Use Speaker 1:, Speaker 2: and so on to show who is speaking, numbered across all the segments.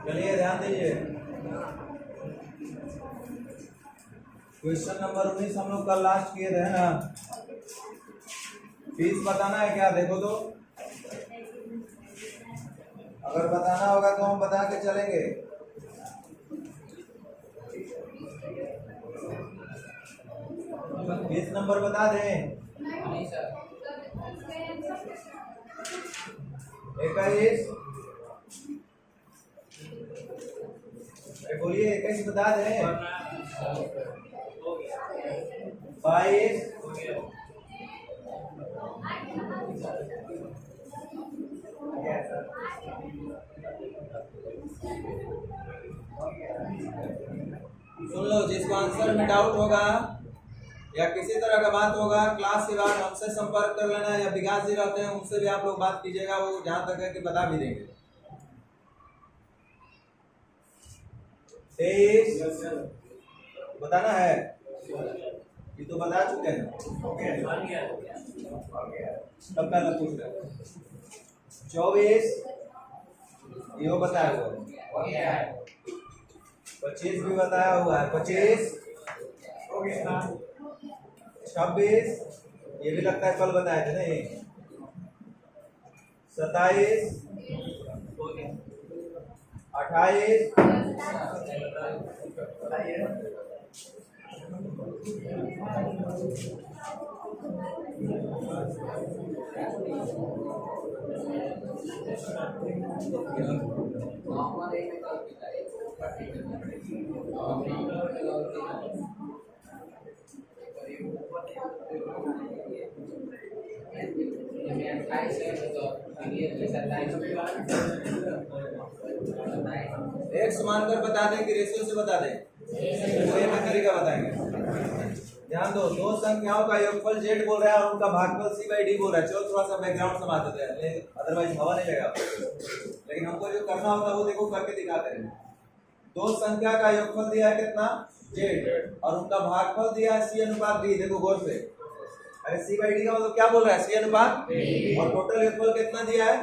Speaker 1: चलिए ध्यान दीजिए, क्वेश्चन नंबर 19 हम लोग कल लास्ट किए थे ना। फीस बताना है क्या? देखो तो, अगर बताना होगा तो हम बता के चलेंगे। फीस नंबर बता दें। 21, बोलिए 21 बता दें। 22, सुन लो, जिसको आंसर में डाउट होगा या किसी तरह का बात होगा क्लास के बाद हमसे संपर्क कर लेना, या विकास जी रहते हैं उनसे भी आप लोग बात कीजिएगा, वो जहां तक है कि बता भी देंगे। 23 बताना है, ये तो बता चुके हैं, तब पहले पूछ रहे। 24 ये बताया हुआ है, 25 भी बताया हुआ है, 25 26 ये भी लगता है कल बताए थे नहीं, 27 28 एक मानकर बता दें कि रेशियो से बता दें, तो ये मैं तरीका बताएंगे। ध्यान दो, दो संख्याओं का योगफल जेड बोल रहा है और उनका भागफल सी बाई डी बोल रहा है। चलो थोड़ा सा बैकग्राउंड समझ देते हैं, अदरवाइज हवा नहीं लगेगा। लेकिन हमको जो करना होता है वो देखो करके दिखाते हैं। दो संख्या का योगफल दिया है कितना? जेड, और उनका भागफल दिया है सी अनुपात डी। देखो गौर से, अरे सी बाई डी का मतलब क्या बोल रहा है? सी अनुपात, और टोटल योगफल कितना दिया है?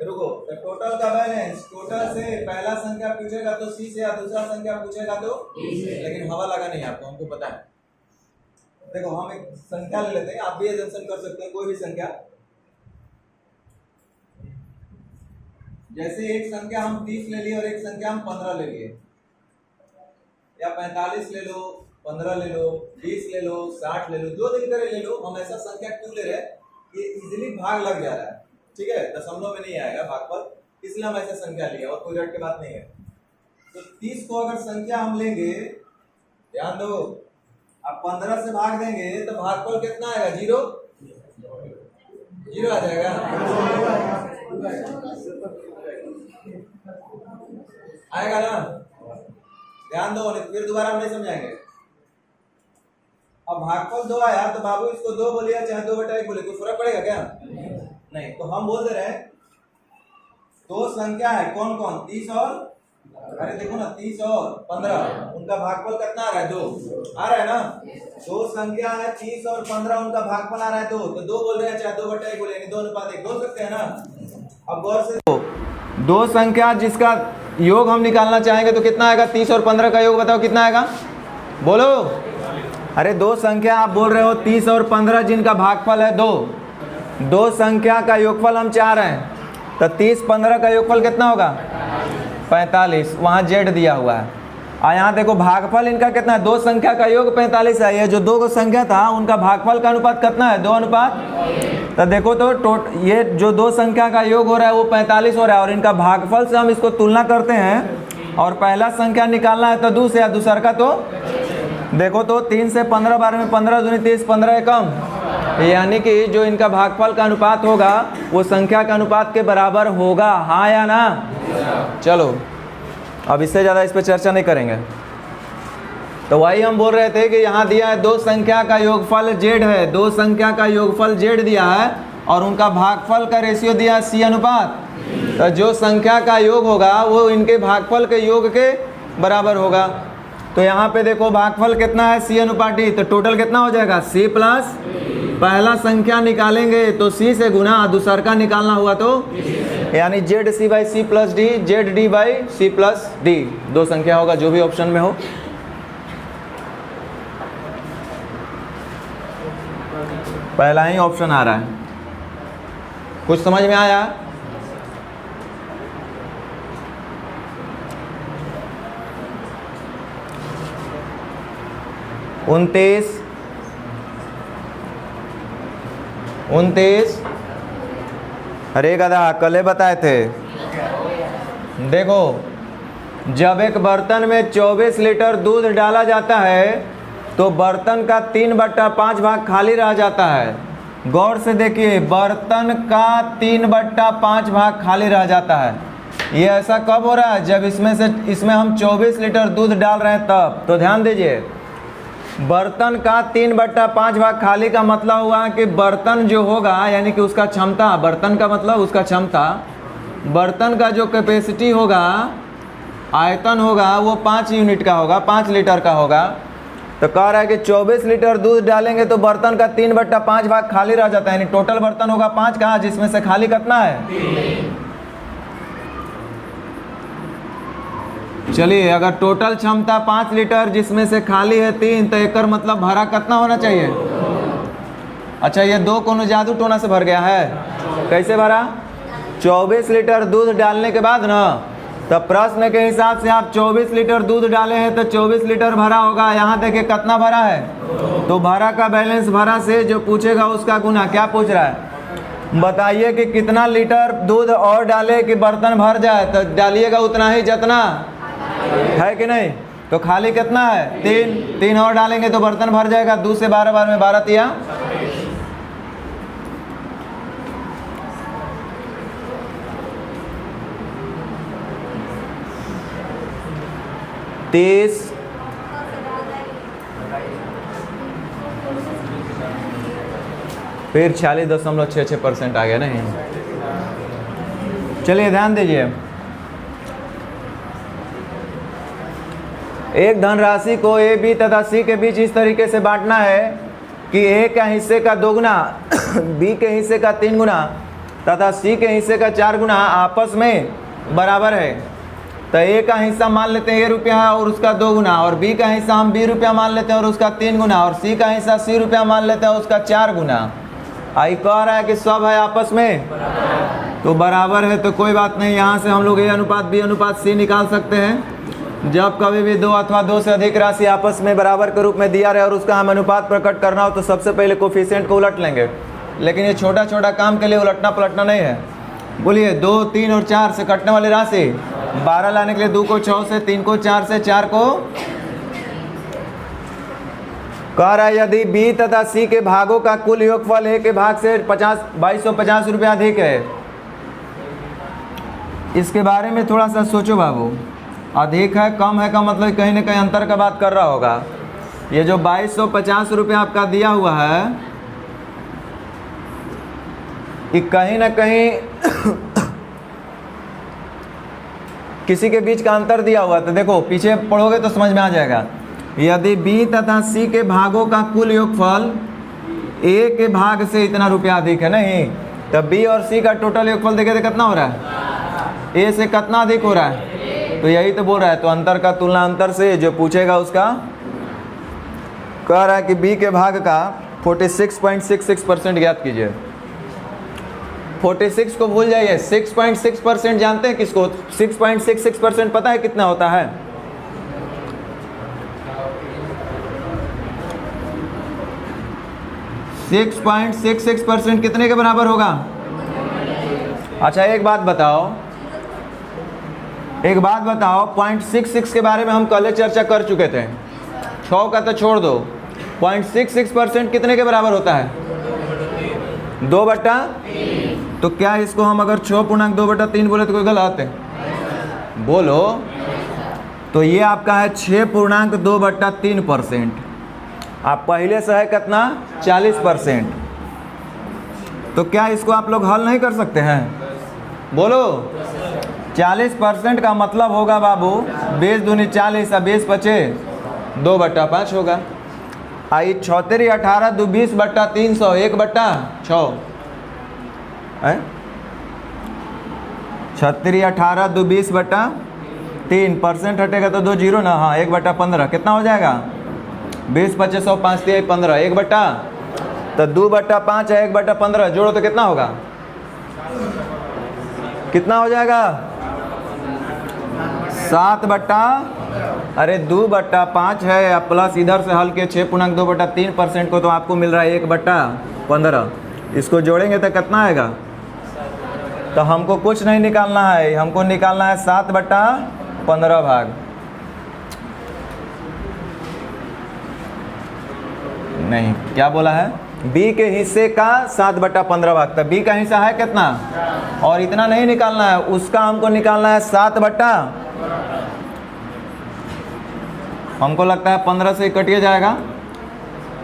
Speaker 1: रुको, तो टोटल का बैलेंस, टोटल से पहला संख्या पूछेगा तो सी से, या दूसरा संख्या पूछेगा तो डी से। लेकिन हवा लगा नहीं आपको, हमको पता है। देखो हम एक संख्या ले लेते हैं, आप भी एजम्पशन कर सकते हैं कोई भी संख्या। जैसे एक संख्या हम 30 ले लिए और एक संख्या हम 15 ले लिए, या 45 ले लो, 15 ले लो, 20 ले लो, 60 ले लो, जो दिल करे ले लो। हम ऐसा संख्या क्यों ले रहे हैं? ये इजीली भाग लग जा रहा है, ठीक है, दशमलव में नहीं आएगा भागफल, इसलिए हम ऐसा संख्या लिया, और कोई रट की बात नहीं है। तो 30 को अगर संख्या हम लेंगे, ध्यान दो, अब 15 से भाग देंगे तो भागफल कितना आएगा? 0 आ जाएगा, आएगा ना? ध्यान दो, फिर दोबारा हम नहीं समझाएंगे। अब भागफल 2 आया तो बाबू इसको 2 बोलिए चाहे 2/1 बोले, कोई फर्क पड़ेगा क्या? नहीं। तो हम बोल दे रहे हैं दो संख्या है, कौन कौन? 30 और, अरे देखो ना, 30 और 15, उनका भागफल कितना आ रहा है? 2 आ रहा है ना? दो संख्या है 30 और 15, उनका भागफल आ रहा है 2, तो 2 बोल रहे हैं चाहे 2/1 बोले, 2 अनुपात 1 बोल सकते हैं ना। अब गौर से दो संख्या जिसका योग हम निकालना चाहेंगे तो कितना आएगा? 30 और 15 का योग बताओ कितना आएगा? बोलो। अरे दो संख्या आप बोल रहे हो 30 और 15 जिनका भागफल है 2, दो संख्या का योगफल हम चाह रहे हैं, तो 30 15 का योगफल कितना होगा? 45। वहाँ जेड दिया हुआ है, और यहाँ देखो भागफल इनका कितना है? दो संख्या का योग 45 है। ये जो दो संख्या था उनका भागफल का अनुपात कितना है? 2 अनुपात। तो देखो तो ये जो दो संख्या का योग हो रहा है वो 45 हो रहा है, और इनका भागफल से हम इसको तुलना करते हैं, और पहला संख्या निकालना है तो 2 से, या दूसरा का तो देखो तो 3 से 15 बार में 15 दूनी 30, 15 एकम, यानी कि जो इनका भागफल का अनुपात होगा वो संख्या का अनुपात के बराबर होगा, हाँ या ना? चलो अब इससे ज़्यादा इस पर चर्चा नहीं करेंगे। तो वही हम बोल रहे थे कि यहाँ दिया है दो संख्या का योगफल जेड है, दो संख्या का योगफल जेड दिया है, और उनका भागफल का रेशियो दिया है सी अनुपात। तो जो संख्या का योग होगा वो इनके भागफल के योग के बराबर होगा। तो यहाँ पे देखो भागफल कितना है? सी अनुपात डी, तो टोटल कितना हो जाएगा? सी प्लस पहला संख्या निकालेंगे तो सी से गुना, दूसरा का निकालना हुआ तो यानी Z C by C plus D, Z D by C plus D, दो संख्या होगा जो भी ऑप्शन में हो। पहला ही ऑप्शन आ रहा है, कुछ समझ में आया? उनतीस, अरे गधा कल बताए थे। देखो, जब एक बर्तन में 24 लीटर दूध डाला जाता है तो बर्तन का 3/5 भाग खाली रह जाता है। गौर से देखिए, बर्तन का 3/5 भाग खाली रह जाता है। ये ऐसा कब हो रहा है? जब इसमें हम 24 लीटर दूध डाल रहे हैं तब। तो ध्यान दीजिए, बर्तन का 3/5 भाग खाली का मतलब हुआ कि बर्तन जो होगा, यानी कि उसका क्षमता, बर्तन का मतलब उसका क्षमता, बर्तन का जो कैपेसिटी होगा, आयतन होगा, वो 5 यूनिट का होगा, 5 लीटर का होगा। तो कह रहा है कि 24 लीटर दूध डालेंगे तो बर्तन का 3/5 भाग खाली रह जाता है, यानी टोटल बर्तन होगा 5 का, जिसमें से खाली कितना है? 3। चलिए, अगर टोटल क्षमता 5 लीटर जिसमें से खाली है 3, तो एक मतलब भरा कितना होना चाहिए? अच्छा, ये 2 कोनो जादू टोना से भर गया है। कैसे भरा? 24 लीटर दूध डालने के बाद ना, तब प्रश्न के हिसाब से आप 24 लीटर दूध डाले हैं तो 24 लीटर भरा होगा। यहाँ देखिए कितना भरा है, तो भरा का बैलेंस भरा से जो पूछेगा उसका गुना। क्या पूछ रहा है? बताइए कि कितना लीटर दूध और डाले कि बर्तन भर जाए। तो डालिएगा उतना ही जितना है कि नहीं। तो खाली कितना है? 3 और डालेंगे तो बर्तन भर जाएगा। 2 से 12 बार में 12 तिया 30, फिर 46.66% आ गया नहीं। चलिए ध्यान दीजिए, एक धनराशि को ए, बी तथा सी के बीच इस तरीके से बांटना है कि ए का हिस्से का 2 गुना, बी के हिस्से का 3 गुना तथा सी के हिस्से का 4 गुना आपस में बराबर है। तो ए का हिस्सा मान लेते हैं ₹1 और उसका 2 गुना, और बी का हिस्सा हम ₹B मान लेते हैं और उसका 3 गुना, और सी का हिस्सा ₹C मान लेते हैं उसका 4 गुना। आई कह रहा है कि सब है आपस में तो बराबर है, तो कोई बात नहीं। यहाँ से हम लोग A अनुपात B अनुपात C निकाल सकते हैं। जब कभी भी 2 अथवा 2 से अधिक राशि आपस में बराबर के रूप में दिया रहे और उसका हम अनुपात प्रकट करना हो तो सबसे पहले कोफिशिएंट को उलट लेंगे। लेकिन ये छोटा छोटा काम के लिए उलटना पलटना नहीं है। बोलिए, 2, 3 और 4 से कटने वाली राशि 12 लाने के लिए 2 को 6 से, 3 को 4 से, 4 को कह रहा है यदि बी तथा सी के भागों का कुल योगफल ए के भाग से 2250 रुपया अधिक है। इसके बारे में थोड़ा सा सोचो बाबू। अधिक है कम है का मतलब कहीं ना कहीं अंतर का बात कर रहा होगा। ये जो 2250 रुपया आपका दिया हुआ है, ये कहीं ना कहीं किसी के बीच का अंतर दिया हुआ। तो देखो पीछे पढ़ोगे तो समझ में आ जाएगा। यदि बी तथा सी के भागों का कुल योगफल ए के भाग से इतना रुपया अधिक है, नहीं तब बी और सी का टोटल योगफल देखे तो कितना हो रहा है? ए से कितना अधिक हो रहा है? तो यही तो बोल रहा है। तो अंतर का तुलना अंतर से जो पूछेगा उसका कह रहा है कि बी के भाग का 46.66% ज्ञात कीजिए। 46 को भूल जाइए, 6.6% जानते हैं किसको? 6.66% पता है कितना होता है? %6.66% कितने के बराबर होगा? अच्छा एक बात बताओ, 0.66 के बारे में हम कल चर्चा कर चुके थे। 6 का तो छोड़ दो, 0.66% कितने के बराबर होता है? 2/3। तो क्या इसको हम अगर 6.2/3 बोले तो कोई गलत है? बोलो। तो ये आपका है 6.2/3%। आप पहले से है कितना? 40%। तो क्या इसको आप लोग हल नहीं कर सकते हैं? बोलो। 40% का मतलब होगा बाबू 20 दूनी 40 और 20 बचे 2/5 होगा। आई 76 18 2 20/300 1/6 है। 36 18 2 20/3% हटेगा तो 2 जीरो ना, हाँ 1/15 कितना हो जाएगा 20 25 5 3 15 1 बटा तो 2/5 है 1/15 जोड़ो तो कितना होगा, कितना हो जाएगा 2/5 है, अब प्लस इधर से हल के 6.2/3% को तो आपको मिल रहा है 1/15। इसको जोड़ेंगे तो कितना आएगा, तो हमको कुछ नहीं निकालना है, हमको निकालना है 7/15 भाग। नहीं क्या बोला है, b के हिस्से का 7/15 भाग, तो b का हिस्सा है कितना, और इतना नहीं निकालना है, उसका हमको निकालना है 7 हमको लगता है 15 से कटिए जाएगा,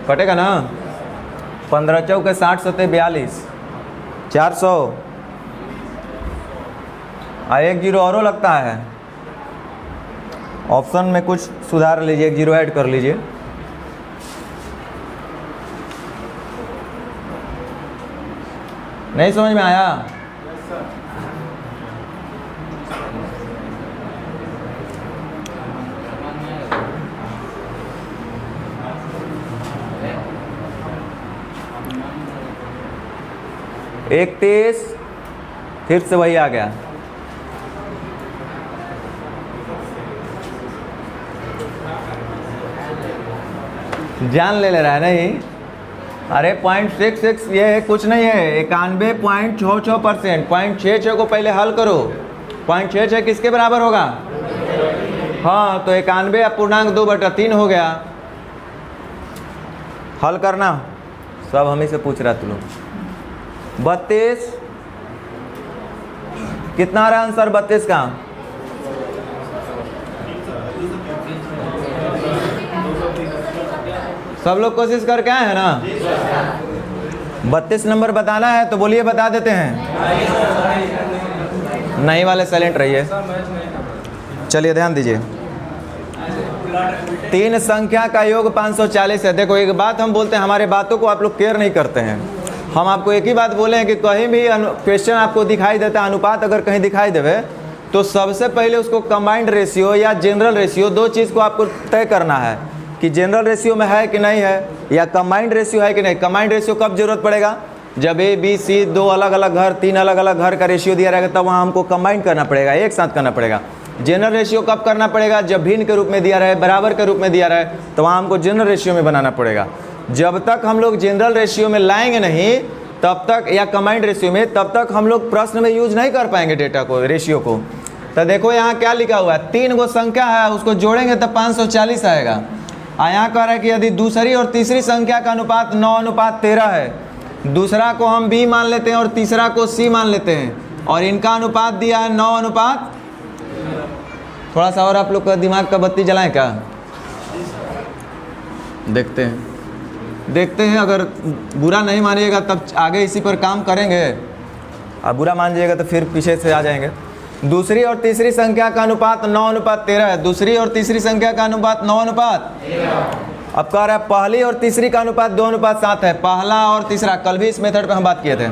Speaker 1: कटेगा ना, 15 चौके 60 सत्ते 42 400 एक जीरो और लगता है। ऑप्शन में कुछ सुधार लीजिए, एक जीरो ऐड कर लीजिए। नहीं समझ में आया, एक 30 फिर से वही आ गया, जान ले रहा है नहीं, अरे 0.66 ये है, कुछ नहीं है, 91.66%, 0.66 को पहले हल करो, 0.66 किसके बराबर होगा, हाँ तो 91.2/3 हो गया। हल करना, सब हम ही से पूछ रहा तू लोग। 32 कितना आ रहा है आंसर 32 का, सब लोग कोशिश करके आए हैं ना, 32 नंबर बताना है तो बोलिए, बता देते हैं, नहीं वाले साइलेंट रहिए। चलिए ध्यान दीजिए, 3 संख्या का योग 540 है। देखो एक बात हम बोलते हैं, हमारे बातों को आप लोग केयर नहीं करते हैं, हम आपको एक ही बात बोले हैं कि कहीं भी क्वेश्चन आपको दिखाई देता है, अनुपात अगर कहीं दिखाई देवे तो सबसे पहले उसको कंबाइंड रेशियो या जनरल रेशियो, दो चीज़ को आपको तय करना है कि जनरल रेशियो में है कि नहीं है, या कंबाइंड रेशियो है कि नहीं। कंबाइंड रेशियो कब जरूरत पड़ेगा, जब ए बी सी 2 अलग अलग घर 3 अलग अलग घर का रेशियो दिया रहेगा, तब वहाँ हमको कंबाइंड करना पड़ेगा, एक साथ करना पड़ेगा। जनरल रेशियो कब करना पड़ेगा, जब भिन्न के रूप में दिया रहे, बराबर के रूप में दिया रहे, तो वहाँ हमको जनरल रेशियो में बनाना पड़ेगा। जब तक हम लोग जनरल रेशियो में लाएंगे नहीं तब तक, या कंबाइंड रेशियो में, तब तक हम लोग प्रश्न में यूज नहीं कर पाएंगे डेटा को, रेशियो को। तो देखो यहाँ क्या लिखा हुआ है, 3 गो संख्या है, उसको जोड़ेंगे तो 540 आएगा। यहाँ कह रहा है कि यदि दूसरी और तीसरी संख्या का अनुपात 9:13 है, दूसरा को हम b मान लेते हैं और तीसरा को c मान लेते हैं, और इनका अनुपात दिया है 9:। थोड़ा सा और आप लोग का दिमाग का बत्ती जलाएं क्या, देखते हैं, अगर बुरा नहीं मानिएगा तब आगे इसी पर काम करेंगे, अब बुरा मान जाइएगा तो फिर पीछे से आ जाएंगे। दूसरी और तीसरी संख्या का अनुपात 9:13 है, दूसरी और तीसरी संख्या का अनुपात 9:13। अब कह रहा है पहली और तीसरी का अनुपात 2:7 है, पहला और तीसरा, कल भी इस मेथड पे हम बात किए थे,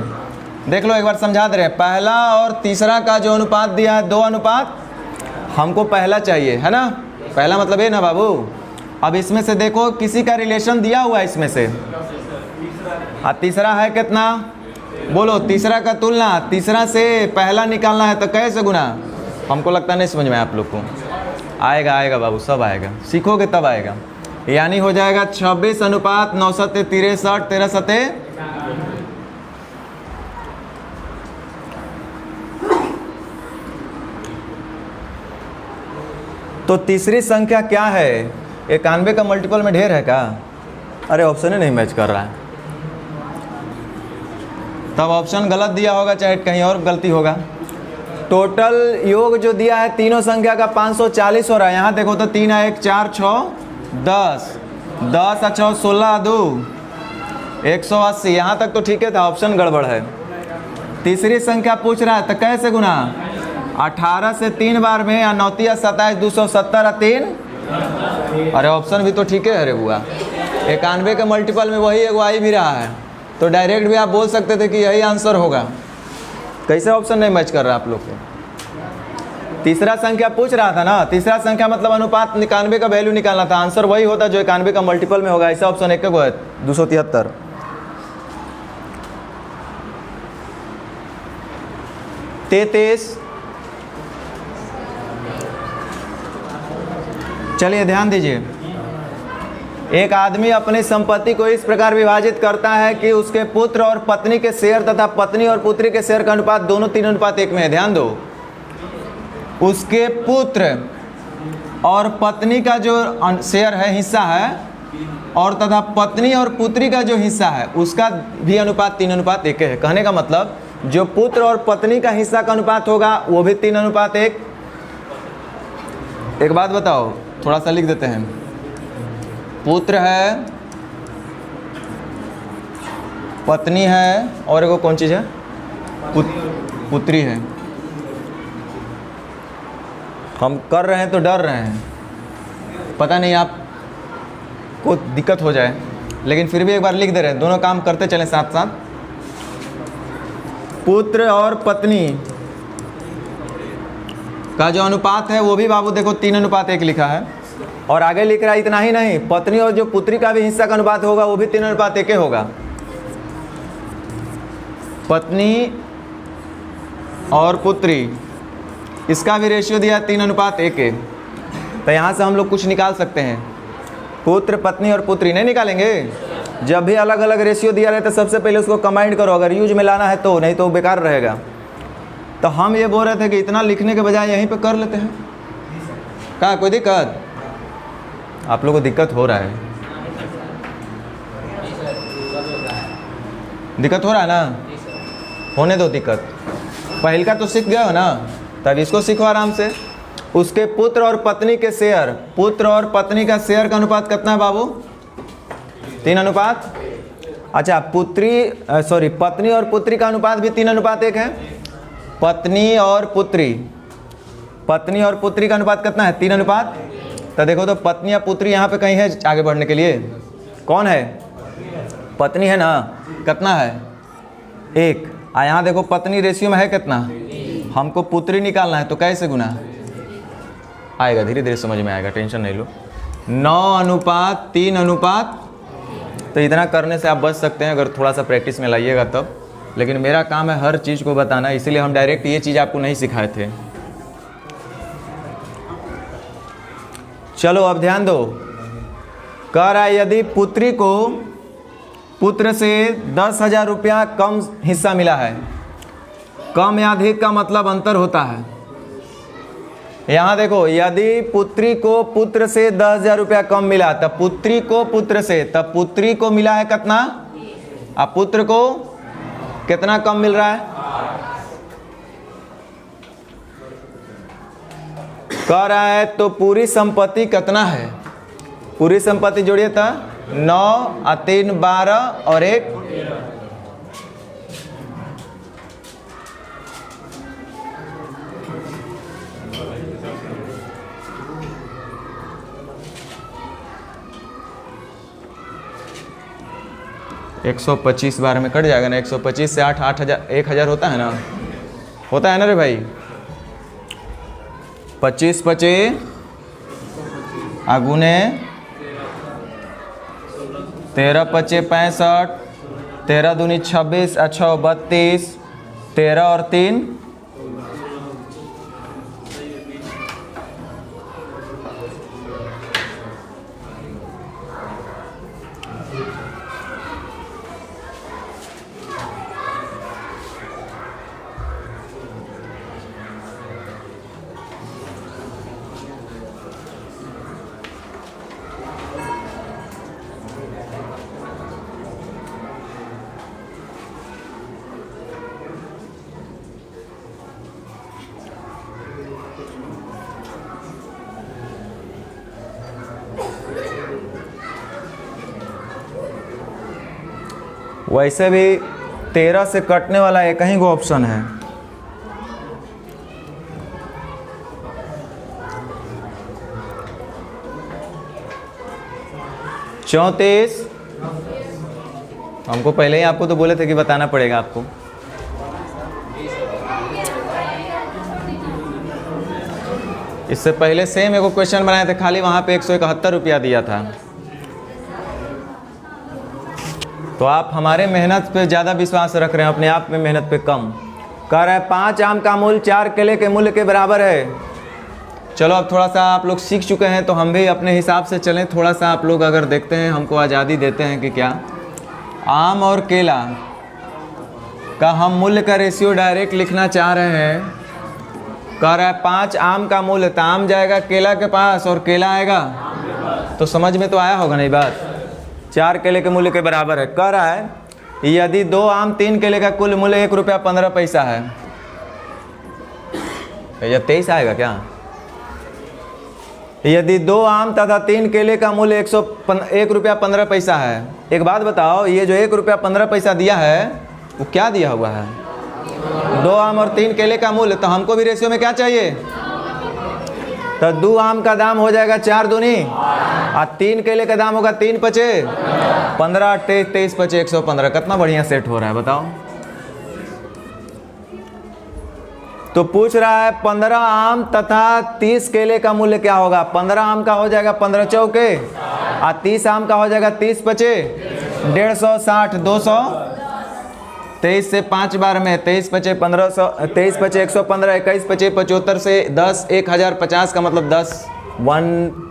Speaker 1: देख लो एक बार समझा दे रहे हैं। पहला और तीसरा का जो अनुपात दिया है 2:, हमको पहला चाहिए है ना, पहला मतलब ये ना बाबू। अब इसमें से देखो किसी का रिलेशन दिया हुआ है इसमें से, और तीसरा है कितना, बोलो तीसरा का तुलना, तीसरा से पहला निकालना है तो कैसे गुना, हमको लगता नहीं समझ में आप लोग को आएगा बाबू, सब आएगा, सीखोगे तब आएगा। यानी हो जाएगा 26:9 13 तो तीसरी संख्या क्या है, 91 का मल्टीपल में ढेर है क्या, अरे ऑप्शन ही नहीं मैच कर रहा है, तब ऑप्शन गलत दिया होगा, चाहे कहीं और गलती होगा। टोटल योग जो दिया है तीनों संख्या का 540 हो रहा है। यहाँ देखो तो 3 है 1 4 6 10 10 और 6 16 2 180, यहाँ तक तो ठीक है था, ऑप्शन गड़बड़ है। तीसरी संख्या पूछ रहा है तो कैसे गुना, 18 से 3 बार में, या 9 या 27 270 और 3, अरे ऑप्शन भी तो ठीक है। अरे बुआ 91 के मल्टीपल में वही एगो आ भी रहा है, तो डायरेक्ट भी आप बोल सकते थे कि यही आंसर होगा। कैसे ऑप्शन नहीं मैच कर रहा आप लोग को। तीसरा संख्या पूछ रहा था ना, तीसरा संख्या मतलब अनुपात 91 का वैल्यू निकालना था। आंसर वही होता जो 91 का मल्टीपल में होगा। ऐसा ऑप्शन 1 को है 273। तेतीस। चलिए ध्यान दीजिए, एक आदमी अपनी संपत्ति को इस प्रकार विभाजित करता है कि उसके पुत्र और पत्नी के शेयर तथा पत्नी और पुत्री के शेयर का अनुपात दोनों 3:1 में है। ध्यान दो, उसके पुत्र और पत्नी का जो शेयर है, हिस्सा है, और तथा पत्नी और पुत्री का जो हिस्सा है उसका भी अनुपात 3:1 है। कहने का मतलब जो पुत्र और पत्नी का हिस्सा का अनुपात होगा वो भी 3:1। एक बात बताओ, थोड़ा सा लिख देते हैं। पुत्र है, पत्नी है, और एगो कौन चीज़ है, पुत्री है। हम कर रहे हैं तो डर रहे हैं, पता नहीं आप को दिक्कत हो जाए, लेकिन फिर भी एक बार लिख दे रहे हैं। दोनों काम करते चलें साथ साथ। पुत्र और पत्नी का जो अनुपात है वो भी बाबू देखो 3:1 लिखा है, और आगे लिख रहा है इतना ही नहीं, पत्नी और जो पुत्री का भी हिस्सा का अनुपात होगा वो भी 3:1 होगा। पत्नी और पुत्री इसका भी रेशियो दिया 3:1। तो यहाँ से हम लोग कुछ निकाल सकते हैं। पुत्र, पत्नी और पुत्री नहीं निकालेंगे। जब भी अलग अलग रेशियो दिया रहता है सबसे पहले उसको कंबाइंड करो, अगर यूज में लाना है तो, नहीं तो बेकार रहेगा। तो हम ये बोल रहे थे कि इतना लिखने के बजाय यहीं पे कर लेते हैं। क्या कोई दिक्कत? आप लोगों को दिक्कत हो रहा है? दिक्कत हो रहा है ना? होने दो दिक्कत। पहल का तो सीख गए हो ना, तब इसको सीखो आराम से। उसके पुत्र और पत्नी के शेयर, पुत्र और पत्नी का शेयर का अनुपात कितना है बाबू? 3:1। अच्छा, पत्नी और पुत्री का अनुपात भी 3:1 है। पत्नी और पुत्री का अनुपात कितना है? 3:1। तो देखो तो पत्नी या पुत्री यहाँ पे कहीं है आगे बढ़ने के लिए? कौन है? पत्नी है ना। कितना है? 1। यहाँ देखो पत्नी रेशियो में है कितना? हमको पुत्री निकालना है, तो कैसे गुना आएगा? धीरे धीरे समझ में आएगा, टेंशन नहीं लो। 9:3। तो इतना करने से आप बच सकते हैं अगर थोड़ा सा प्रैक्टिस में लाइएगा तब। लेकिन मेरा काम है हर चीज़ को बताना, इसीलिए हम डायरेक्ट ये चीज़ आपको नहीं सिखाए थे। चलो अब ध्यान दो। कह रहा है यदि पुत्री को पुत्र से 10,000 रुपया कम हिस्सा मिला है। कम या अधिक का मतलब अंतर होता है। यहाँ देखो, यदि पुत्री को पुत्र से 10,000 रुपया कम मिला, तब पुत्री को पुत्र से, तब पुत्री को मिला है कितना? अब पुत्र को कितना कम मिल रहा है? कह रहा है तो पूरी संपत्ति कितना है? पूरी संपत्ति जोड़िए था 9 और 3 12 और 1 125 बार में कट जाएगा ना। 125 से 8,000 1,000 होता है ना? होता है ना रे भाई? 25 25 आगुने 13 25 65, 13 दूनी 26, 6 32, 13 और 3 वैसे भी 13 से कटने वाला एक ही गो ऑप्शन है। चौंतीस। हमको पहले ही आपको तो बोले थे कि बताना पड़ेगा आपको।
Speaker 2: इससे पहले सेम एगो क्वेश्चन बनाए थे, खाली वहाँ पे 171 रुपया दिया था। तो आप हमारे मेहनत पे ज़्यादा विश्वास रख रहे हैं, अपने आप में मेहनत पे कम। कह रहा है 5 आम का मूल्य 4 केले के मूल्य के बराबर है। चलो अब थोड़ा सा आप लोग सीख चुके हैं तो हम भी अपने हिसाब से चलें। थोड़ा सा आप लोग अगर देखते हैं, हमको आज़ादी देते हैं कि क्या आम और केला का हम मूल्य का रेशियो डायरेक्ट लिखना चाह रहे हैं। कह रहा है 5 आम का मूल्य, तो आम जाएगा केला के पास और केला आएगा, तो समझ में तो आया होगा नहीं बात। 4 केले के मूल्य के बराबर है। कह रहा है यदि 2 आम 3 केले का कुल मूल्य 1 रुपया 15 पैसा है, या 23 आएगा क्या? यदि 2 आम तथा 3 केले का मूल्य 1 रुपया 15 पैसा है। एक बात बताओ, ये जो 1 रुपया 15 पैसा दिया है वो क्या दिया हुआ है? 2 आम और 3 केले का मूल्य। तो हमको भी रेशियो में क्या चाहिए? तो 2 आम का दाम हो जाएगा 4 दूनी और 3 केले का दाम होगा 3 पचे 15, 23 पचे 115। कितना बढ़िया सेट हो रहा है बताओ। तो पूछ रहा है 15 आम तथा 30 केले का मूल्य क्या होगा? 15 आम का हो जाएगा 15 चौके और 30 आम का हो जाएगा 30 पचे 150, 200। 23 से 5 बार में 23 पचे 1500, 23 पचे 115, 21 पचे 75 से 10 1050 का मतलब 10 1।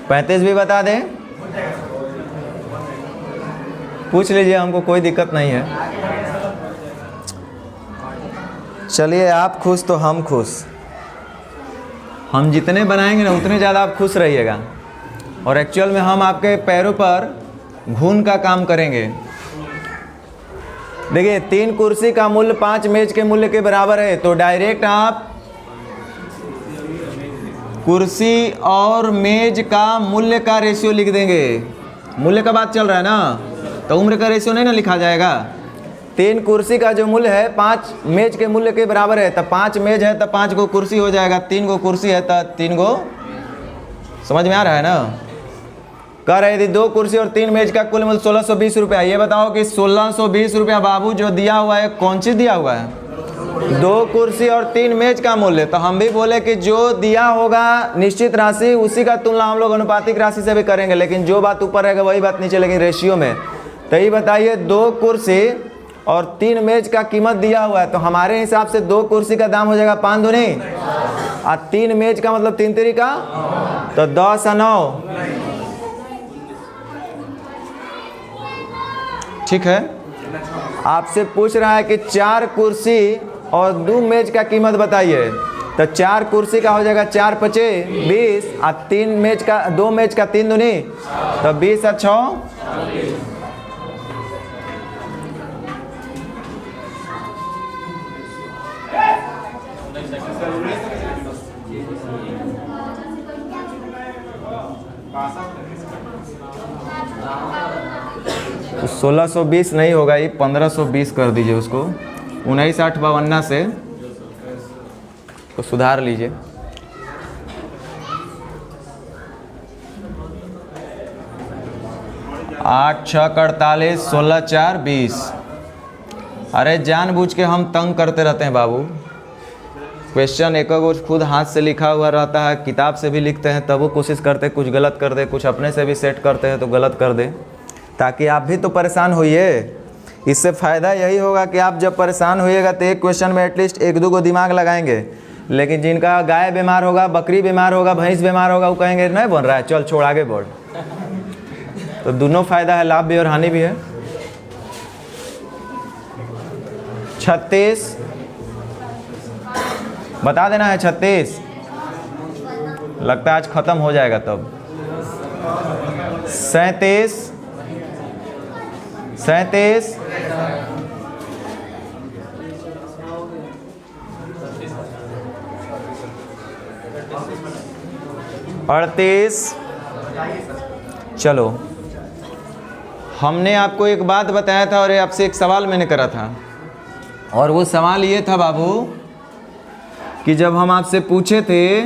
Speaker 2: पैंतीस भी बता दें, पूछ लीजिए, हमको कोई दिक्कत नहीं है। चलिए आप खुश तो हम खुश। हम जितने बनाएंगे ना उतने ज़्यादा आप खुश रहिएगा। और एक्चुअल में हम आपके पैरों पर घून का काम करेंगे। देखिए 3 कुर्सी का मूल्य 5 मेज के मूल्य के बराबर है, तो डायरेक्ट आप कुर्सी और मेज का मूल्य का रेशियो लिख देंगे। मूल्य का बात चल रहा है ना, तो उम्र का रेशियो नहीं ना लिखा जाएगा। 3 कुर्सी का जो मूल्य है 5 मेज के मूल्य के बराबर है, तो 5 मेज है तो 5 गो कुर्सी हो जाएगा। 3 गो कुर्सी है तो 3 गो। समझ में आ रहा है ना? कह रहे यदि 2 कुर्सी और 3 मेज का कुल मूल्य 1620 रुपया। ये बताओ कि 1620 रुपया बाबू जो दिया हुआ है कौन सी दिया हुआ है? 2 कुर्सी और 3 मेज का मूल्य। तो हम भी बोले कि जो दिया होगा निश्चित राशि उसी का तुलना हम लोग अनुपातिक राशि से भी करेंगे, लेकिन जो बात ऊपर रहेगा वही बात नीचे, लेकिन रेशियो में। तो ये बताइए 2 कुर्सी और 3 मेज का कीमत दिया हुआ है, तो हमारे हिसाब से 2 कुर्सी का दाम हो जाएगा 5 दूनी और 3 मेज का मतलब 3 तिरी का, तो 10 और 9। ठीक है। आपसे पूछ रहा है कि 4 कुर्सी और 2 मेज का कीमत बताइए। तो 4 कुर्सी का हो जाएगा 4 पचे 20 और 2 मेज का 3 दूनी, तो 20 और 6 तो 1620 नहीं होगा, ये 1520 कर दीजिए उसको। 1952 से तो सुधार लीजिए। आठ 6 48, 16 4 20। अरे जानबूझ के हम तंग करते रहते हैं बाबू। क्वेश्चन एक खुद हाथ से लिखा हुआ रहता है, किताब से भी लिखते हैं तब वो कोशिश करते कुछ गलत कर दे, कुछ अपने से भी सेट करते हैं तो गलत कर दे, ताकि आप भी तो परेशान होइए। इससे फ़ायदा यही होगा कि आप जब परेशान होइएगा तो एक क्वेश्चन में एटलीस्ट 1-2 को दिमाग लगाएंगे। लेकिन जिनका गाय बीमार होगा, बकरी बीमार होगा, भैंस बीमार होगा, वो कहेंगे नहीं बन रहा है, चल छोड़ आगे बढ़। तो दोनों फ़ायदा है, लाभ भी और हानि भी है। 36 बता देना है। 36 लगता है आज ख़त्म हो जाएगा तब। 37 38 38। चलो हमने आपको एक बात बताया था और ये आपसे एक सवाल मैंने करा था, और वो सवाल ये था बाबू कि जब हम आपसे पूछे थे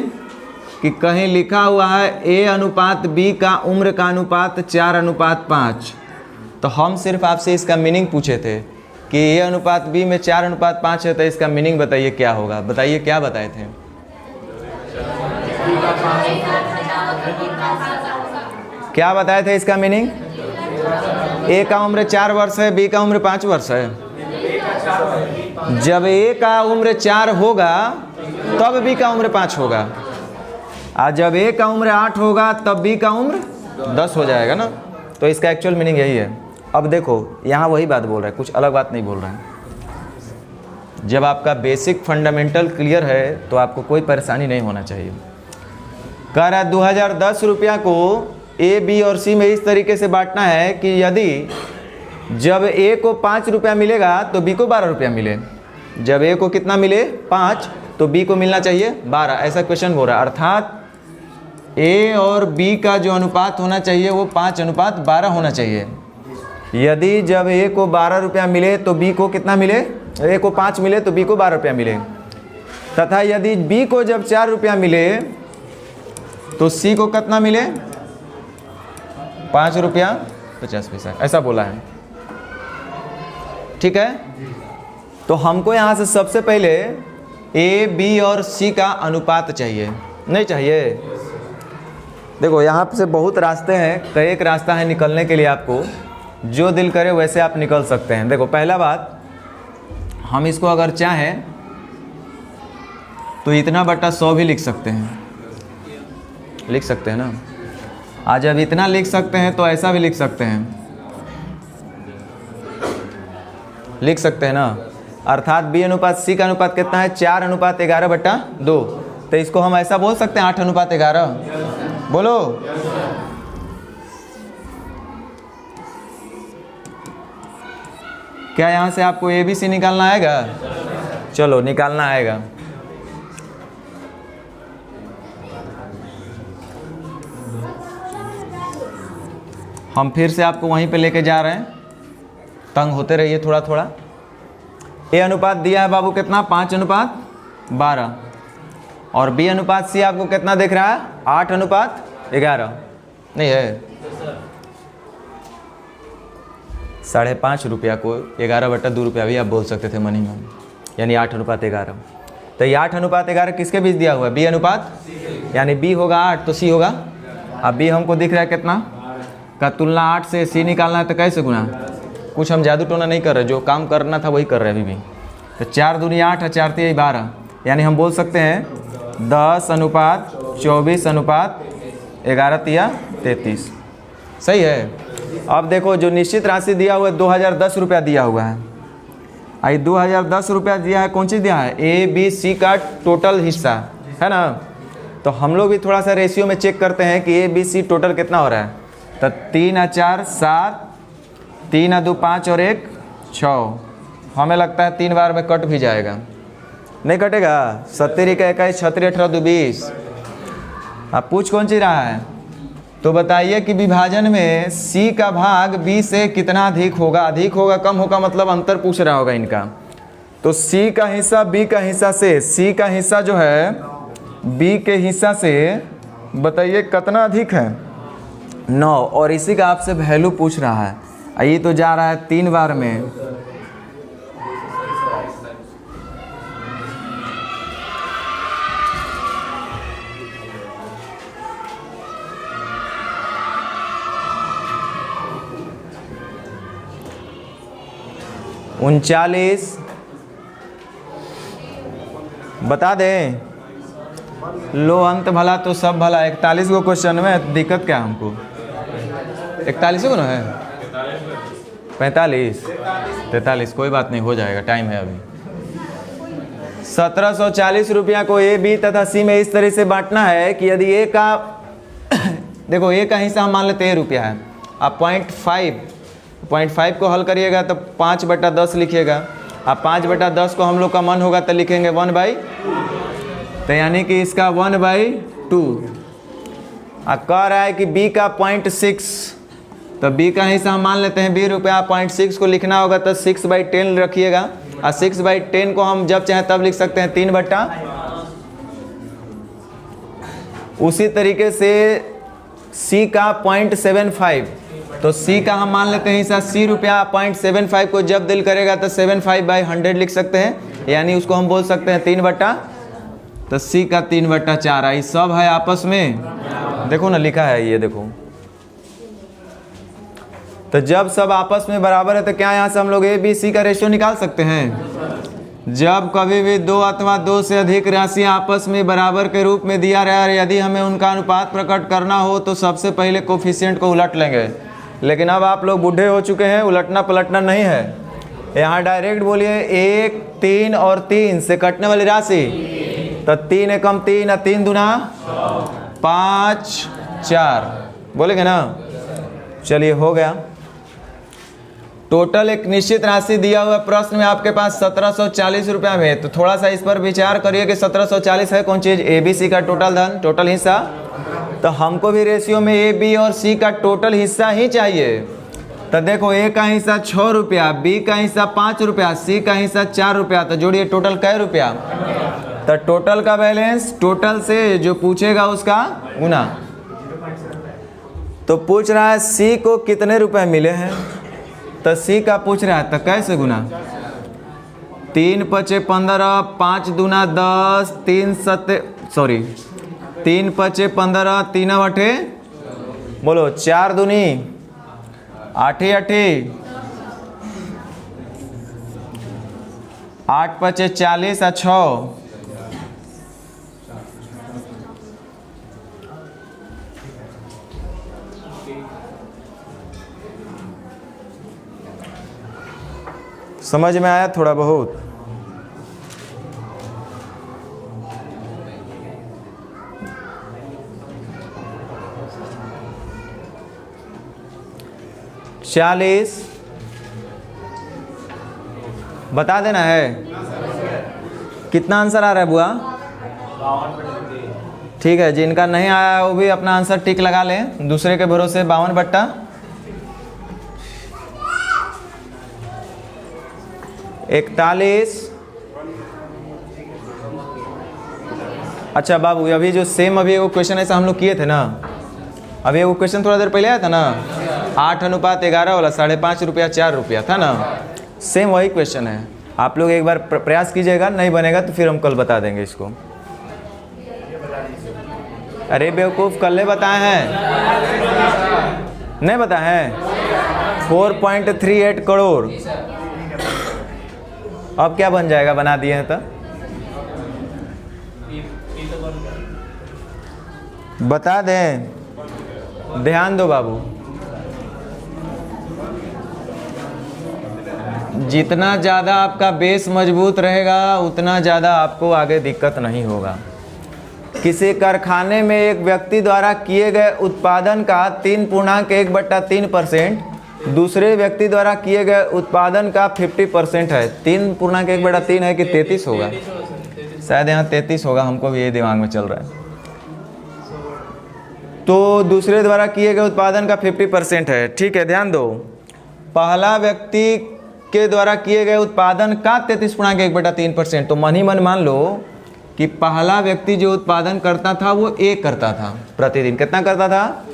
Speaker 2: कि कहीं लिखा हुआ है A अनुपात B का उम्र का अनुपात 4:5, तो हम सिर्फ आपसे इसका मीनिंग पूछे थे कि A अनुपात B में 4:5 है, तो इसका मीनिंग बताइए क्या होगा। बताइए क्या बताए थे। क्या बताए थे इसका मीनिंग? A का उम्र 4 वर्ष है, B का उम्र 5 वर्ष है। जब A का उम्र 4 होगा तब B का उम्र 5 होगा, और जब A का उम्र 8 होगा तब B का उम्र 10 हो जाएगा ना। तो इसका एक्चुअल मीनिंग यही है। अब देखो यहाँ वही बात बोल रहा है, कुछ अलग बात नहीं बोल रहा है। जब आपका बेसिक फंडामेंटल क्लियर है तो आपको कोई परेशानी नहीं होना चाहिए। कह रहा है 2010 रुपया को A, B और C में इस तरीके से बांटना है कि यदि जब A को 5 रुपया मिलेगा तो B को 12 रुपया मिले। जब A को कितना मिले 5 तो B को मिलना चाहिए 12, ऐसा क्वेश्चन हो रहा है। अर्थात A और B का जो अनुपात होना चाहिए वो 5:12 होना चाहिए। यदि जब A को 12 रुपया मिले तो B को कितना मिले, A को 5 मिले तो B को 12 रुपया मिले, तथा यदि B को जब 4 रुपया मिले तो C को कितना मिले 5 रुपया 50 पैसा, ऐसा बोला है। ठीक है, तो हमको यहाँ से सबसे पहले A, B और C का अनुपात चाहिए, नहीं चाहिए? देखो यहाँ से बहुत रास्ते हैं, कई एक रास्ता है निकलने के लिए, आपको जो दिल करे वैसे आप निकल सकते हैं। देखो पहला बात, हम इसको अगर चाहें तो इतना बटा 100 भी लिख सकते हैं, लिख सकते हैं ना। आज जब इतना लिख सकते हैं तो ऐसा भी लिख सकते हैं, लिख सकते हैं ना। अर्थात B अनुपात C का अनुपात कितना है 4:11/2, तो इसको हम ऐसा बोल सकते हैं 8:11। बोलो क्या यहाँ से आपको ABC निकालना आएगा? चलो निकालना आएगा। हम फिर से आपको वहीं पे लेके जा रहे हैं, तंग होते रहिए थोड़ा थोड़ा। A अनुपात दिया है बाबू कितना 5:12, और B अनुपात C आपको कितना दिख रहा है 8:11, नहीं है? 5.5 रुपया को 11/2 रुपया भी आप बोल सकते थे मनी में, यानी 8:11। तो ये 8:11 किसके बीच दिया हुआ है? B अनुपात, यानी B होगा 8 तो C होगा। अब B हमको दिख रहा है कितना का तुलना 8 से C निकालना है, तो कैसे गुना? कुछ हम जादू टोना नहीं कर रहे, जो काम करना था वही कर रहे हैं अभी भी। तो 4 दूनी 8 और 4 3 12, यानी हम बोल सकते हैं 10:24:11 सही है। अब देखो जो निश्चित राशि दिया हुआ है 2010 रुपया दिया हुआ है। आई 2010 रुपया दिया है, कौन सी दिया है? A, B, C का टोटल हिस्सा है ना। तो हम लोग भी थोड़ा सा रेशियो में चेक करते हैं कि A, B, C टोटल कितना हो रहा है। तो 3 और 4 7, 3 और 2 5 और 1 6। हमें लगता है 3 बार में कट भी जाएगा, नहीं कटेगा? 70 का 21 36 18 2 20। अब पूछ कौन सी रहा है? तो बताइए कि विभाजन में C का भाग B से कितना अधिक होगा? अधिक होगा कम होगा, मतलब अंतर पूछ रहा होगा इनका। तो C का हिस्सा B का हिस्सा से, C का हिस्सा जो है B के हिस्सा से बताइए कितना अधिक है? 9। और इसी का आपसे वैल्यू पूछ रहा है। ये तो जा रहा है 3 बार में। उनचालीस बता दें, लो अंत भला तो सब भला। 41 को क्वेश्चन में दिक्कत क्या हमको? 41 को ना है 45 43, कोई बात नहीं, हो जाएगा, टाइम है अभी। 1740 रुपया को A, B तथा C में इस तरह से बांटना है कि यदि A का देखो A का हिस्सा हम मान लेते हैं रुपया है। आप 0.5 को हल करिएगा तो 5/10 लिखिएगा। अब 5/10 को हम लोग का मन होगा तो लिखेंगे 1/, तो यानी कि इसका 1/2। अब कह रहा है कि B का 0.6 तो बी का हिस्सा हम मान लेते हैं 20 रुपया। 0.6 को लिखना होगा तो 6/10 रखिएगा, और 6/10 को हम जब चाहे तब लिख सकते हैं 3/। उसी तरीके से सी का 0.75, तो सी का हम मान लेते हैं हिस्सा C रुपया। 0.75 को जब दिल करेगा तो 75/100 लिख सकते हैं, यानी उसको हम बोल सकते हैं 3/। तो सी का 3/4 ये सब है आपस में, देखो ना लिखा है ये देखो। तो जब सब आपस में बराबर है तो क्या यहाँ से हम लोग ए बी सी का रेशियो निकाल सकते हैं। जब कभी भी दो अथवा दो से अधिक राशियाँ आपस में बराबर के रूप में दिया रहा है, यदि हमें उनका अनुपात प्रकट करना हो तो सबसे पहले कोफिशिएंट को उलट लेंगे। लेकिन अब आप लोग बूढ़े हो चुके हैं, उलटना पलटना नहीं है। यहाँ डायरेक्ट बोलिए 1, 3 और 3 से कटने वाली राशि, तो 3 एकम 3 और 3 दूना 5, 4 बोलेंगे ना। चलिए हो गया। टोटल एक निश्चित राशि दिया हुआ प्रश्न में आपके पास 1740 रुपया में, तो थोड़ा सा इस पर विचार करिए कि 1740 है कौन चीज़, ए बी सी का टोटल धन, टोटल हिस्सा। तो हमको भी रेशियो में ए बी और सी का टोटल हिस्सा ही चाहिए। तो देखो ए का हिस्सा 6 रुपया, बी का हिस्सा 5 रुपया, सी का हिस्सा 4 रुपया, तो जोड़िए टोटल कै रुपया। तो टोटल का बैलेंस टोटल से जो पूछेगा उसका गुना। तो पूछ रहा है सी को कितने रुपए मिले हैं, तो सी का पूछ रहा है तो कैसे गुना। 3 × 5 = 15, 5 दूना 10, 3 × 5 = 15, 3 × 8 बोलो 4 दूनी 8, 8 8 × 5 = 40 और 6 समझ में आया थोड़ा बहुत। चालीस बता देना है। कितना आंसर आ रहा है बुआ? ठीक है, जिनका नहीं आया वो भी अपना आंसर टिक लगा लें, दूसरे के भरोसे 52/। 41। अच्छा बाबू, अभी जो सेम अभी वो क्वेश्चन ऐसा हम लोग किए थे ना, अभी वो क्वेश्चन थोड़ा देर पहले आया था ना, 8:11 वाला 5.5 रुपया 4 रुपया था ना, सेम वही क्वेश्चन है। आप लोग एक बार प्रयास कीजिएगा, नहीं बनेगा तो फिर हम कल बता देंगे इसको। अरे बेवकूफ़, कल बताए हैं, नहीं बताए हैं। 4.38 करोड़। अब क्या बन जाएगा, बना दिए हैं तो बता दें। ध्यान दो बाबू, जितना ज़्यादा आपका बेस मजबूत रहेगा उतना ज़्यादा आपको आगे दिक्कत नहीं होगा। किसी कारखाने में एक व्यक्ति द्वारा किए गए उत्पादन का 3.1/3% दूसरे व्यक्ति द्वारा किए गए उत्पादन का 50% है। 3.1/3 है कि 33 होगा, शायद यहाँ 33 होगा, हमको भी ये दिमाग में चल रहा है। तो दूसरे द्वारा किए गए उत्पादन का 50% है, ठीक है। ध्यान दो, पहला व्यक्ति के द्वारा किए गए उत्पादन का 33.1/3%। तो मन ही मन मान लो कि पहला व्यक्ति जो उत्पादन करता था वो 1 करता था प्रतिदिन। कितना करता था?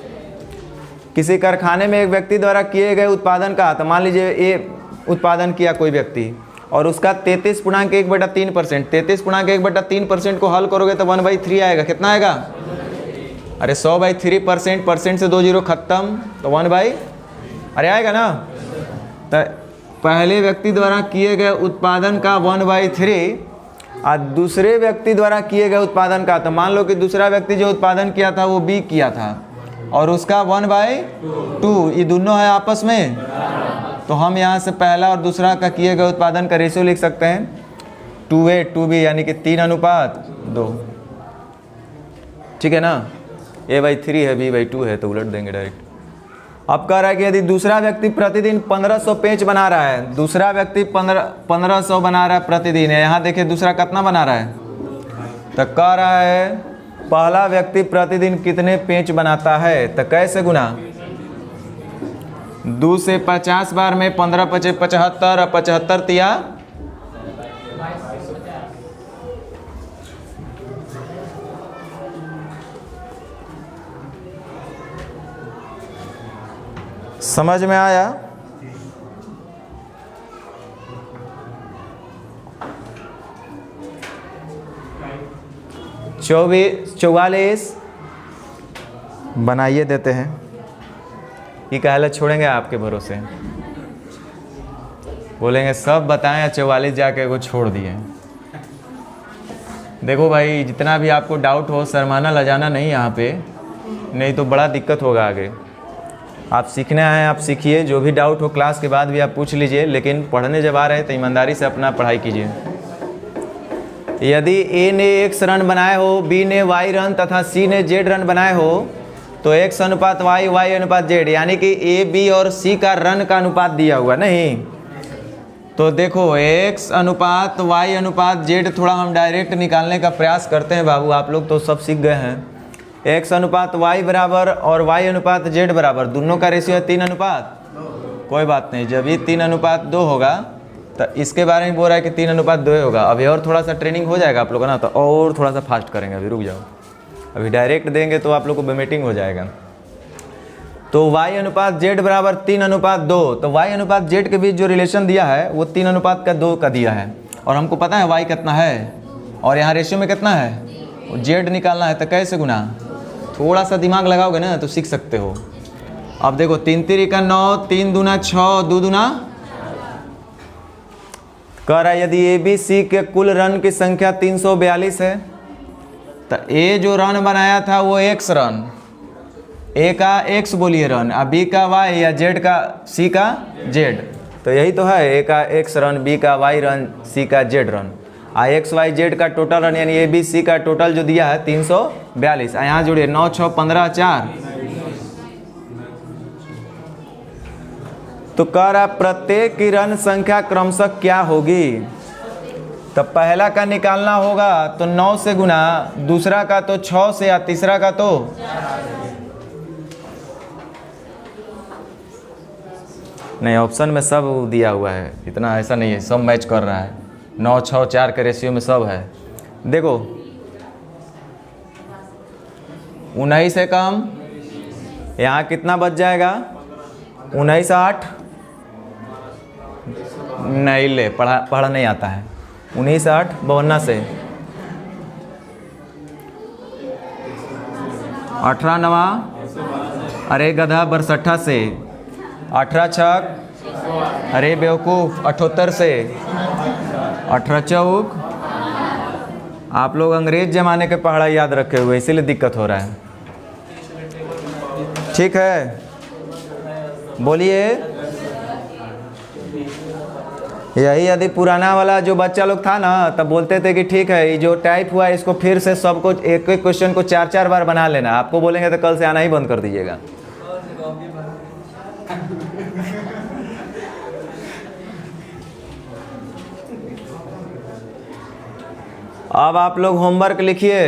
Speaker 2: किसी कारखाने में एक व्यक्ति द्वारा किए गए उत्पादन का, तो मान लीजिए ए उत्पादन किया कोई व्यक्ति और उसका 33.1/3%। 33.1/3% को हल करोगे तो 1/3 आएगा। कितना आएगा? अरे 100/3%, परसेंट से 2 जीरो खत्म, तो 1/, अरे आएगा ना। तो पहले व्यक्ति द्वारा किए गए उत्पादन का 1/3 और दूसरे व्यक्ति द्वारा किए गए उत्पादन का, तो मान लो कि दूसरा व्यक्ति जो उत्पादन किया था वो बी किया था और उसका 1/2, ये दोनों है आपस में। तो हम यहाँ से पहला और दूसरा का किए गए उत्पादन का रेशियो लिख सकते हैं 2A 2B, यानी कि 3:2। ठीक है ना। A/3 है, B/2 है, तो उलट देंगे डायरेक्ट। अब कह रहा है कि यदि दूसरा व्यक्ति प्रतिदिन 1500 पेंच बना रहा है, दूसरा व्यक्ति 1500 बना रहा है प्रतिदिन, यहाँ देखिए दूसरा कितना बना रहा है, तो कह रहा है पहला व्यक्ति प्रतिदिन कितने पेंच बनाता है, तो कैसे गुना? 2 से 50 बार में 15 पचे 75 और 75 तिया 22। समझ में आया? चौबीस 44 बनाइए देते हैं कि कहला छोड़ेंगे आपके भरोसे, बोलेंगे सब बताएं 44 जाके वो छोड़ दिए। देखो भाई, जितना भी आपको डाउट हो शर्माना लजाना नहीं यहाँ पे, नहीं तो बड़ा दिक्कत होगा आगे। आप सीखने आए हैं, आप सीखिए, जो भी डाउट हो क्लास के बाद भी आप पूछ लीजिए, लेकिन पढ़ने जब आ रहे हैं तो ईमानदारी से अपना पढ़ाई कीजिए। यदि ए ने x रन बनाए हो, b ने y रन तथा c ने z रन बनाए हो तो x अनुपात y, y अनुपात z, यानी कि a, b और c का रन का अनुपात दिया हुआ नहीं। तो देखो x अनुपात y अनुपात z थोड़ा हम डायरेक्ट निकालने का प्रयास करते हैं बाबू, आप लोग तो सब सीख गए हैं। x अनुपात y बराबर और y अनुपात z बराबर, दोनों का रेशियो है 3 अनुपात। कोई बात नहीं, जब ये 3 अनुपात 2 होगा तो इसके बारे में बोल रहा है कि 3 अनुपात 2 होगा। अभी और थोड़ा सा ट्रेनिंग हो जाएगा आप लोग ना, तो और थोड़ा सा फास्ट करेंगे। अभी रुक जाओ, अभी डायरेक्ट देंगे तो आप लोग को बेमेटिंग हो जाएगा। तो y अनुपात z बराबर 3 अनुपात 2, तो y अनुपात z के बीच जो रिलेशन दिया है वो 3 अनुपात का 2 का दिया है, और हमको पता है y कितना है और यहाँ रेशियो में कितना है, z निकालना है। तो कैसे गुना, थोड़ा सा दिमाग लगाओगे ना तो सीख सकते हो। अब देखो 3 3 का 9, 3 दूना 6, 2 दूना कह रहा है यदि ए बी सी के कुल रन की संख्या 342 है तो ए जो रन बनाया था वो x रन, ए का x बोलिए रन, और बी का y या z का c का z, तो यही तो है, ए का x रन, बी का y रन, c का z run, x y z का टोटल रन यानी ए बी सी का टोटल जो दिया है 342। यहाँ जोड़िए 9 6 15 4। तो कह रहा प्रत्येक की रन संख्या क्रमशः क्या होगी। तो पहला का निकालना होगा तो 9 से गुना, दूसरा का तो 6 से, या तीसरा का तो नहीं, ऑप्शन में सब दिया हुआ है, इतना ऐसा नहीं है सब मैच कर रहा है। 9 6 4 के रेशियो में सब है। देखो 19 से कम, यहाँ कितना बच जाएगा, 19 8 नहीं, ले पढ़ा नहीं आता है। 19 8 52 से, 18 9, अरे गधा 62 से, 18 6, अरे बेवकूफ़ 78 से, 18 चौक। आप लोग अंग्रेज ज़माने के पढ़ाई याद रखे हुए, इसीलिए दिक्कत हो रहा है। ठीक है, बोलिए। यही यदि पुराना वाला जो बच्चा लोग था ना, तब बोलते थे कि ठीक है ये जो टाइप हुआ है इसको फिर से सबको एक एक क्वेश्चन को 4 4 बार बना लेना। आपको बोलेंगे तो कल से आना ही बंद कर दीजिएगा। अब आप लोग होमवर्क लिखिए।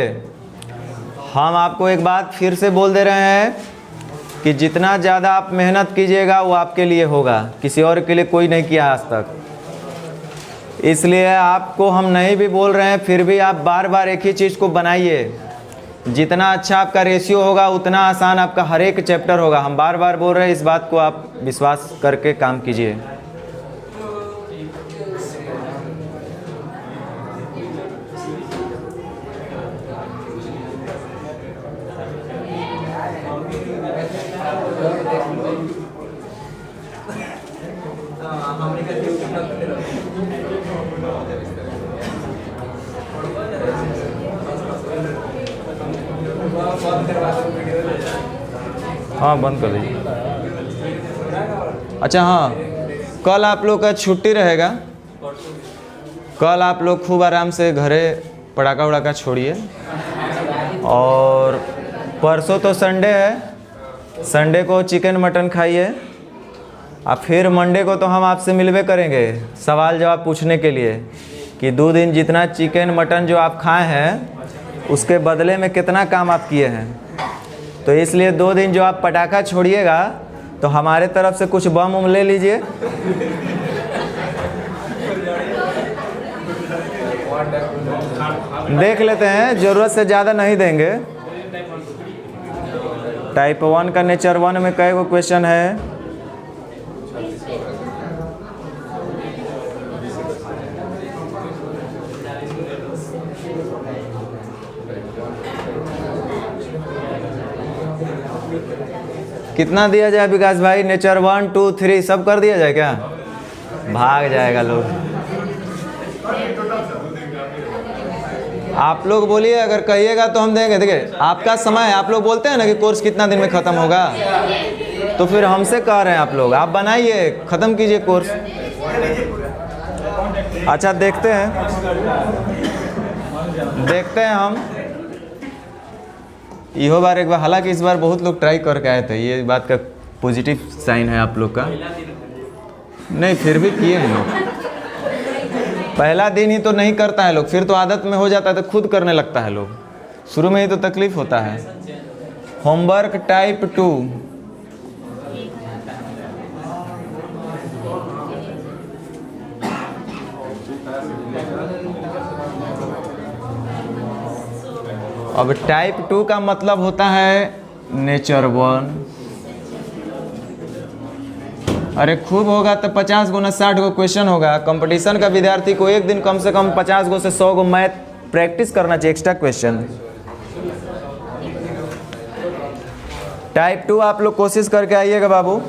Speaker 2: हम आपको एक बात फिर से बोल दे रहे हैं कि जितना ज़्यादा आप मेहनत कीजिएगा वो आपके लिए होगा, किसी और के लिए कोई नहीं किया आज तक। इसलिए आपको हम नहीं भी बोल रहे हैं, फिर भी आप बार बार एक ही चीज़ को बनाइए। जितना अच्छा आपका रेशियो होगा उतना आसान आपका हर एक चैप्टर होगा। हम बार बार बोल रहे हैं, इस बात को आप विश्वास करके काम कीजिए। हाँ बंद कर दीजिए। अच्छा हाँ, कल आप लोग का छुट्टी रहेगा। कल आप लोग खूब आराम से घरे पटाखा वड़ाका छोड़िए, और परसों तो संडे है, संडे को चिकन मटन खाइए। और फिर मंडे को तो हम आपसे मिलवे करेंगे सवाल जवाब पूछने के लिए कि 2 दिन जितना चिकन मटन जो आप खाए हैं उसके बदले में कितना काम आप किए हैं। तो इसलिए 2 दिन जो आप पटाखा छोड़िएगा तो हमारे तरफ से कुछ बम उम ले लीजिए। देख लेते हैं, ज़रूरत से ज़्यादा नहीं देंगे। टाइप 1 का नेचर 1 में कई गो क्वेश्चन है? कितना दिया जाए विकास भाई? नेचर 1 2 3 सब कर दिया जाए क्या? भाग जाएगा लोग। आप लोग बोलिए, अगर कहिएगा तो हम देंगे। देखिए आपका समय है, आप लोग बोलते हैं ना कि कोर्स कितना दिन में ख़त्म होगा, तो फिर हमसे कह रहे हैं आप लोग, आप बनाइए, ख़त्म कीजिए कोर्स। अच्छा देखते हैं हम इहो बार एक बार, हालांकि इस बार बहुत लोग ट्राई करके आए थे, ये बात का पॉजिटिव साइन है आप लोग का। नहीं फिर भी किए हैं लोग। पहला दिन ही तो नहीं करता है लोग, फिर तो आदत में हो जाता है तो खुद करने लगता है लोग। शुरू में ही तो तकलीफ होता है। होमवर्क टाइप 2, अब टाइप 2 का मतलब होता है नेचर 1। अरे खूब होगा तो 50 गुना 60 गो क्वेश्चन होगा। कंपटीशन का विद्यार्थी को एक दिन कम से कम 50 गो से 100 गो मैथ प्रैक्टिस करना चाहिए, एक्स्ट्रा क्वेश्चन। टाइप 2 आप लोग कोशिश करके आइएगा बाबू।